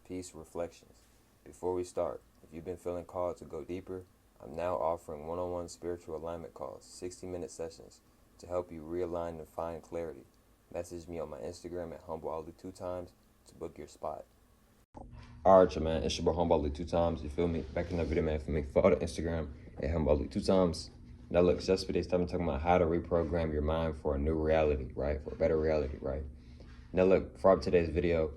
Peace Reflections. Before we start, if you've been feeling called to go deeper, I'm now offering one-on-one spiritual alignment calls, 60-minute sessions, to help you realign and find clarity. Message me on my Instagram at HumbleAli2times to book your spot. Alright, y'all, man, it's your boy HumbleAli2times, you feel me? Back in the video, man, for me, follow the Instagram at HumbleAli2times. Now look, just for this time, I'm talking about how to reprogram your mind for a new reality, right? For a better reality, right? Now look, before I have today's video,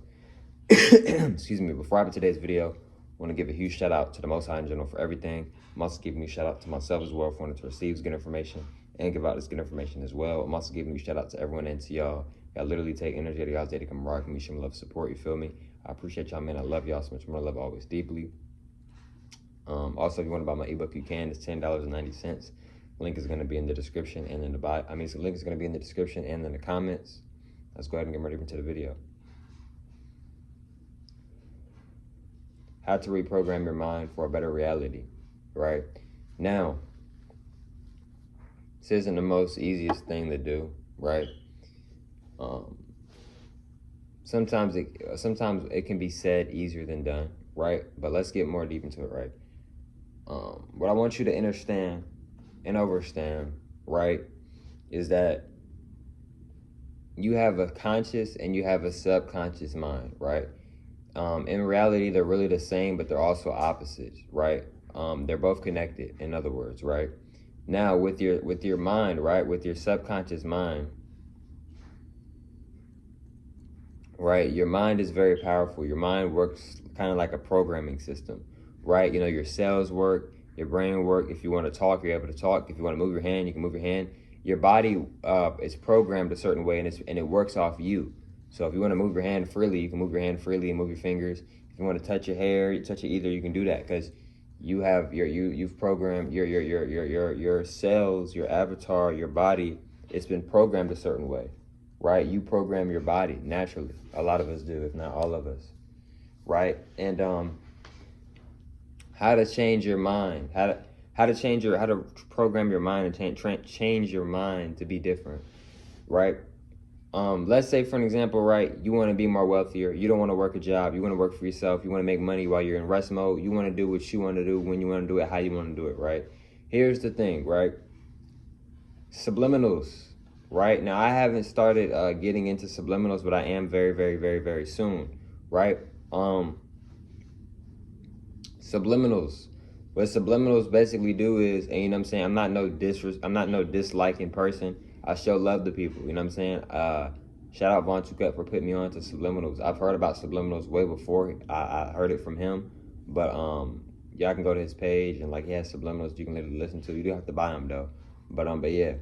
before I have today's video, I want to give a huge shout out to the Most High in general for everything. I'm also giving you a shout out to myself as well for wanting to receive good information and give out this good information as well. I'm also giving you a shout out to everyone and to y'all. Y'all literally take energy out of y'all's day to come rock me, show me love, support, you feel me? I appreciate y'all, man. I love y'all so much more. I love always deeply. Also, if you want to buy my ebook, you can. It's $10.90. Link is going to be in the description and in the bio. The link is going to be in the description and in the comments. Let's go ahead and get ready into the video. How to reprogram your mind for a better reality, right? Now, this isn't the most easiest thing to do, right? Sometimes it can be said easier than done, right? But let's get more deep into it, right? What I want you to understand and understand, right, is that you have a conscious and you have a subconscious mind, right? In reality, they're really the same, but they're also opposites, right? They're both connected, in other words, right? Now, with your mind, right, with your subconscious mind, right, your mind is very powerful. Your mind works kind of like a programming system, right? You know, your cells work, your brain work. If you want to talk, you're able to talk. If you want to move your hand, you can move your hand. Your body is programmed a certain way, and it works off you. So if you want to move your hand freely, you can move your hand freely and move your fingers. If you want to touch your hair, you touch it either, you can do that because you've programmed your cells, your avatar, your body. It's been programmed a certain way, right? You program your body naturally. A lot of us do, if not all of us, right? And how to change your mind, how to program your mind and change your mind to be different, right? Let's say, for an example, right, you want to be more wealthier. You don't want to work a job. You want to work for yourself. You want to make money while you're in rest mode. You want to do what you want to do, when you want to do it, how you want to do it, right? Here's the thing, right? Subliminals, right? Now, I haven't started getting into subliminals, but I am very, very, very, very soon, right? Subliminals. What subliminals basically do is, and you know what I'm saying, I'm not no disliking person. I show love to people, you know what I'm saying? Shout out Von Tucut for putting me on to subliminals. I've heard about subliminals way before. I heard it from him, but y'all can go to his page and like he has subliminals you can literally listen to. You do have to buy them though, but yeah,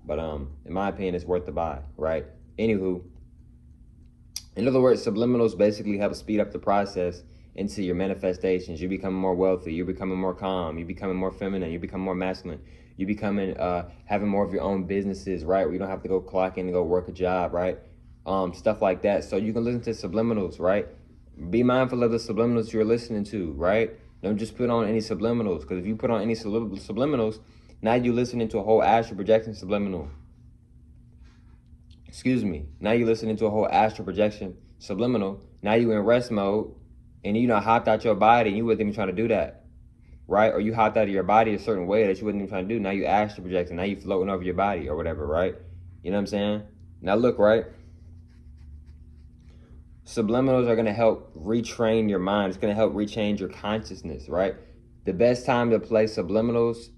in my opinion, it's worth the buy, right? Anywho, in other words, subliminals basically help speed up the process into your manifestations. You're becoming more wealthy. You're becoming more calm. You're becoming more feminine. You become more masculine. You becoming having more of your own businesses, right? Where you don't have to go clock in and go work a job, right? Stuff like that. So you can listen to subliminals, right? Be mindful of the subliminals you're listening to, right? Don't just put on any subliminals, because if you put on any subliminals, now you're listening to a whole astral projection subliminal. Excuse me. Now you're listening to a whole astral projection subliminal. Now you in rest mode, and you know hopped out your body, and you wasn't even trying to do that, right? Or you hopped out of your body a certain way that you wasn't even trying to do. Now you astral projecting. Now you floating over your body or whatever, right? You know what I'm saying? Now look, right? Subliminals are going to help retrain your mind. It's going to help rechange your consciousness, right? The best time to play subliminals,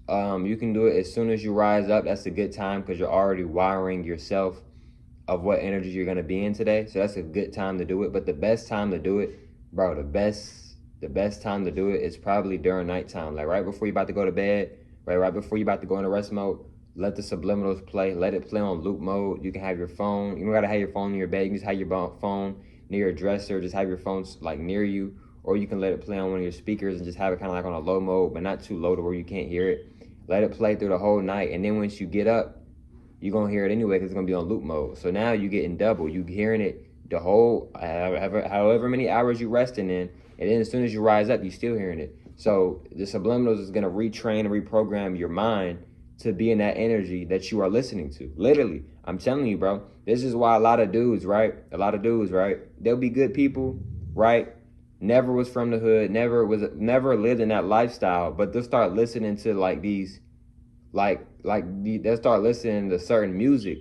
you can do it as soon as you rise up. That's a good time because you're already wiring yourself of what energy you're going to be in today. So that's a good time to do it. But the best time to do it, bro, the best time to do it is probably during nighttime. Like right before you're about to go to bed, right before you're about to go into rest mode, let the subliminals play. Let it play on loop mode. You can have your phone. You don't got to have your phone in your bed. You can just have your phone near your dresser. Just have your phone like near you. Or you can let it play on one of your speakers and just have it kind of like on a low mode, but not too low to where you can't hear it. Let it play through the whole night. And then once you get up, you're going to hear it anyway because it's going to be on loop mode. So now you're getting double. You're hearing it the whole, however many hours you're resting in. And then as soon as you rise up, you're still hearing it. So the subliminals is going to retrain and reprogram your mind to be in that energy that you are listening to. Literally, I'm telling you, bro. This is why a lot of dudes, right? They'll be good people, right? never was from the hood, never lived in that lifestyle, but they'll start listening to like these, they'll start listening to certain music,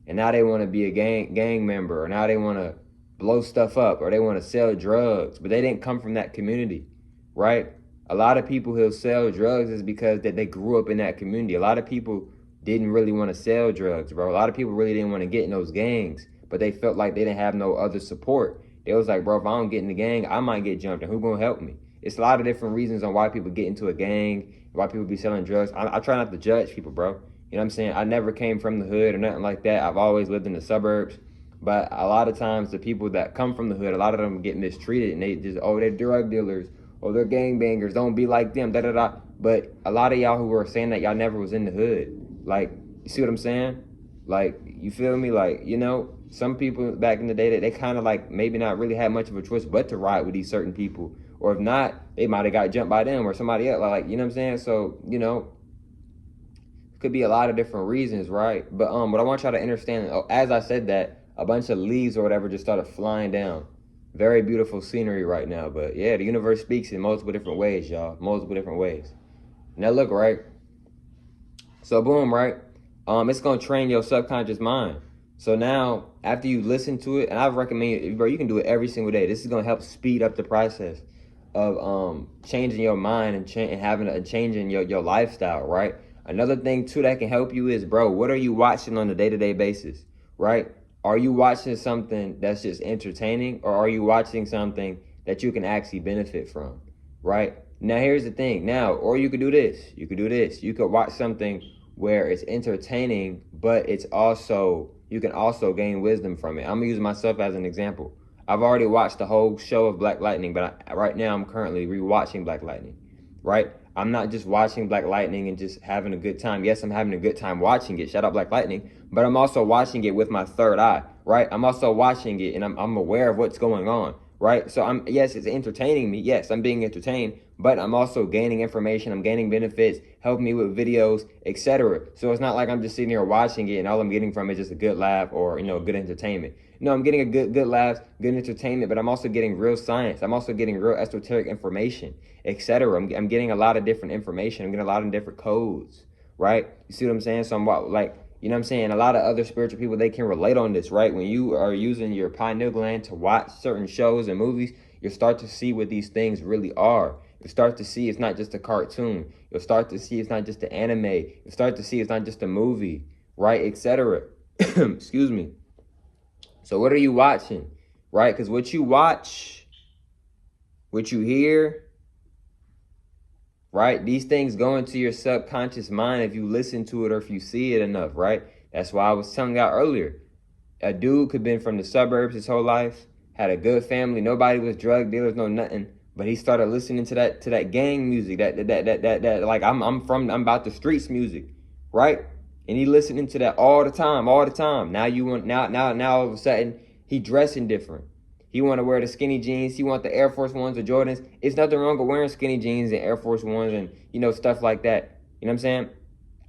and now they want to be a gang member, or now they want to blow stuff up, or they want to sell drugs, but they didn't come from that community, right? A lot of people who sell drugs is because that they grew up in that community. A lot of people didn't really want to sell drugs, bro. A lot of people really didn't want to get in those gangs, but they felt like they didn't have no other support. They was like, bro, if I don't get in the gang, I might get jumped, and who gonna help me? It's a lot of different reasons on why people get into a gang, why people be selling drugs. I try not to judge people, bro. You know what I'm saying? I never came from the hood or nothing like that. I've always lived in the suburbs. But a lot of times the people that come from the hood, a lot of them get mistreated, and they just, oh, they're drug dealers, or they're gangbangers, don't be like them, da-da-da. But a lot of y'all who are saying that, y'all never was in the hood. Like, you see what I'm saying? Like, you feel me? Like, you know, some people back in the day, that they kind of like maybe not really had much of a choice but to ride with these certain people. Or if not, they might have got jumped by them or somebody else. Like, you know what I'm saying? So, you know, could be a lot of different reasons, right? But what I want y'all to understand, as I said that, a bunch of leaves or whatever just started flying down. Very beautiful scenery right now. But yeah, the universe speaks in multiple different ways, y'all. Multiple different ways. Now look, right? So boom, right? It's gonna train your subconscious mind. So now, after you listen to it, and I recommend, bro, you can do it every single day. This is gonna help speed up the process of changing your mind and having a change in your lifestyle, right? Another thing too that can help you is, bro, what are you watching on a day-to-day basis, right? Are you watching something that's just entertaining, or are you watching something that you can actually benefit from, right? Now, here's the thing. Now, or you could do this. You could do this. You could watch something where it's entertaining, but it's also, you can also gain wisdom from it. I'm gonna use myself as an example. I've already watched the whole show of Black Lightning, but right now I'm currently rewatching Black Lightning, right? I'm not just watching Black Lightning and just having a good time. Yes, I'm having a good time watching it. Shout out Black Lightning. But I'm also watching it with my third eye, right? I'm also watching it and I'm aware of what's going on, right? So yes, it's entertaining me. Yes, I'm being entertained, but I'm also gaining information. I'm gaining benefits, helping me with videos, etc. So it's not like I'm just sitting here watching it and all I'm getting from it is just a good laugh or, you know, good entertainment. No, I'm getting a good laughs, good entertainment, but I'm also getting real science. I'm also getting real esoteric information, etc. I'm getting a lot of different information. I'm getting a lot of different codes, right? You see what I'm saying? So I'm like, you know what I'm saying? A lot of other spiritual people, they can relate on this, right? When you are using your pineal gland to watch certain shows and movies, you'll start to see what these things really are. You'll start to see it's not just a cartoon. You'll start to see it's not just an anime. You'll start to see it's not just a movie, right? Etc. Excuse me. So what are you watching, right? Because what you watch, what you hear, right? These things go into your subconscious mind if you listen to it or if you see it enough, right? That's why I was telling y'all earlier. A dude could have been from the suburbs his whole life, had a good family, nobody was drug dealers, no nothing. But he started listening to that gang music, that like I'm about the streets music, right? And he listening to that all the time. Now all of a sudden he dressing different. He want to wear the skinny jeans. He want the Air Force Ones or Jordans. It's nothing wrong with wearing skinny jeans and Air Force Ones and, you know, stuff like that. You know what I'm saying?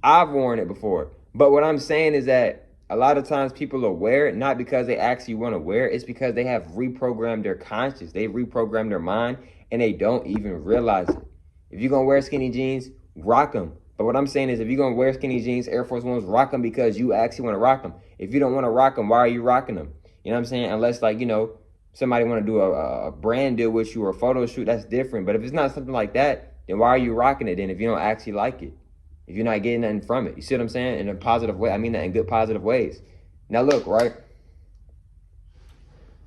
I've worn it before. But what I'm saying is that a lot of times people are wear it not because they actually want to wear it. It's because they have reprogrammed their conscience. They've reprogrammed their mind and they don't even realize it. If you're going to wear skinny jeans, rock them. But what I'm saying is if you're going to wear skinny jeans, Air Force Ones, rock them because you actually want to rock them. If you don't want to rock them, why are you rocking them? You know what I'm saying? Unless, like, you know, somebody want to do a brand deal with you or a photo shoot, that's different. But if it's not something like that, then why are you rocking it then if you don't actually like it? If you're not getting nothing from it? You see what I'm saying? In a positive way. I mean that in good positive ways. Now look, right?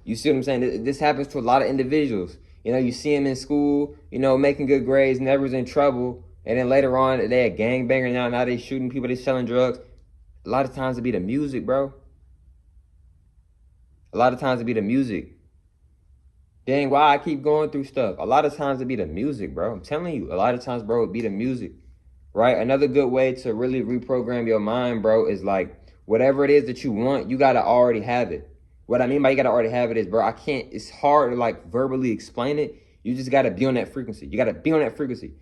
You see what I'm saying? This happens to a lot of individuals. You know, you see them in school, you know, making good grades, never was in trouble. And then later on, they a gangbanger now they shooting people, they selling drugs. A lot of times it be the music, bro. A lot of times it be the music. Dang, why I keep going through stuff. A lot of times it be the music, bro. I'm telling you, a lot of times, bro, it be the music, right? Another good way to really reprogram your mind, bro, is like whatever it is that you want, you got to already have it. What I mean by you got to already have it is, bro, it's hard to like verbally explain it. You just got to be on that frequency. You got to be on that frequency.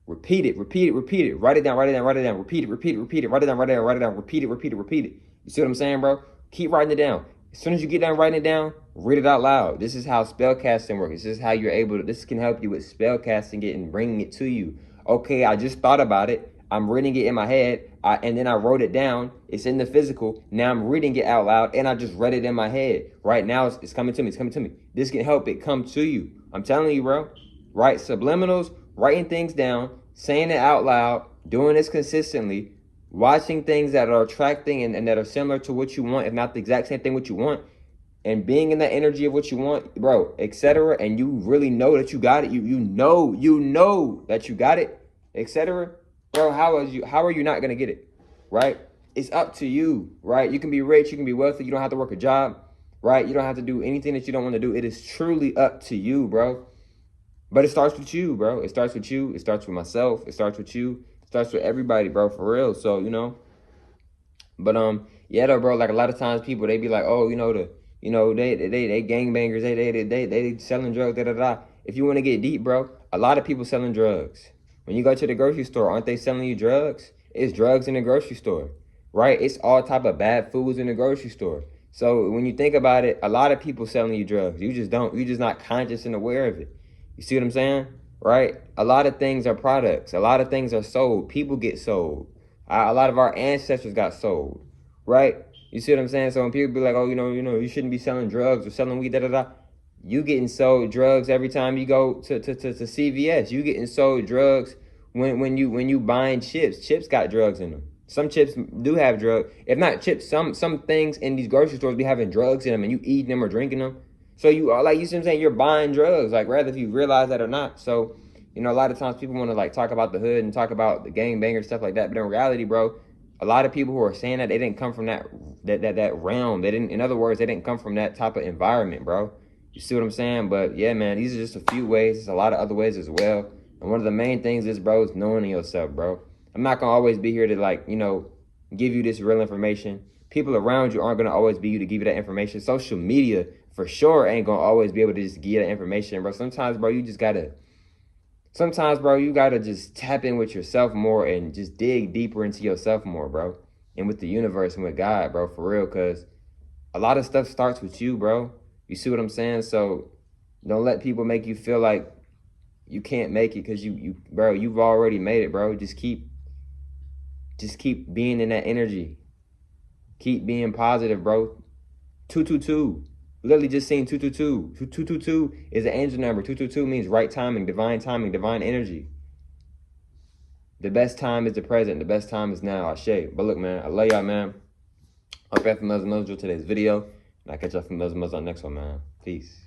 Repeat it, repeat it, repeat it. Write it down, write it down, write it down. Repeat it, repeat it, repeat it. Write it down, write it down, write it down. Repeat it, repeat it, repeat it. You see what I'm saying, bro? Keep writing it down. As soon as you get done writing it down, read it out loud. This is how spellcasting works. This is how you're able to, this can help you with spellcasting it and bringing it to you. Okay, I just thought about it. I'm reading it in my head, and then I wrote it down. It's in the physical. Now I'm reading it out loud, and I just read it in my head. Right now, it's coming to me. It's coming to me. This can help it come to you. I'm telling you, bro. Right? Subliminals, writing things down, saying it out loud, doing this consistently, watching things that are attracting and that are similar to what you want, if not the exact same thing what you want, and being in that energy of what you want, bro, etc. And you really know that you got it. You know that you got it, etc. Bro, how are you not gonna get it? Right? It's up to you, right? You can be rich, you can be wealthy, you don't have to work a job, right? You don't have to do anything that you don't want to do. It is truly up to you, bro. But it starts with you, bro. It starts with you. It starts with myself. It starts with you. It starts with everybody, bro, for real. So, but yeah, though, bro, like a lot of times people, they be like, oh, they gangbangers, they selling drugs, da da da. If you want to get deep, bro, a lot of people selling drugs. When you go to the grocery store, aren't they selling you drugs? It's drugs in the grocery store, right? It's all type of bad foods in the grocery store. So when you think about it, a lot of people selling you drugs. You're just not conscious and aware of it. You see what I'm saying? Right? A lot of things are products. A lot of things are sold. People get sold. A lot of our ancestors got sold, right? You see what I'm saying? So when people be like, oh, you shouldn't be selling drugs or selling weed, da da da. You getting sold drugs every time you go to CVS. You getting sold drugs when you buying chips. Chips got drugs in them. Some chips do have drugs. If not chips, some things in these grocery stores be having drugs in them, and you eating them or drinking them. So you see what I'm saying? You're buying drugs, like rather if you realize that or not. So, a lot of times people want to like talk about the hood and talk about the gangbangers, stuff like that. But in reality, bro, a lot of people who are saying that, they didn't come from that realm. They didn't, in other words, they didn't come from that type of environment, bro. You see what I'm saying? But yeah, man, these are just a few ways. There's a lot of other ways as well. And one of the main things is, bro, is knowing yourself, bro. I'm not going to always be here to like, give you this real information. People around you aren't going to always be you to give you that information. Social media for sure ain't going to always be able to just give you that information, bro. Sometimes, bro, you gotta just tap in with yourself more and just dig deeper into yourself more, bro. And with the universe and with God, bro, for real. Because a lot of stuff starts with you, bro. You see what I'm saying? So don't let people make you feel like you can't make it because bro, you've already made it, bro. Just keep being in that energy. Keep being positive, bro. 222. Literally just seen 222. 222 is an angel number. 222 means right timing, divine energy. The best time is the present. The best time is now. Ashe. But look, man, I love y'all, man. Hope you have some today's video. And I'll catch y'all from on the next one, man. Peace.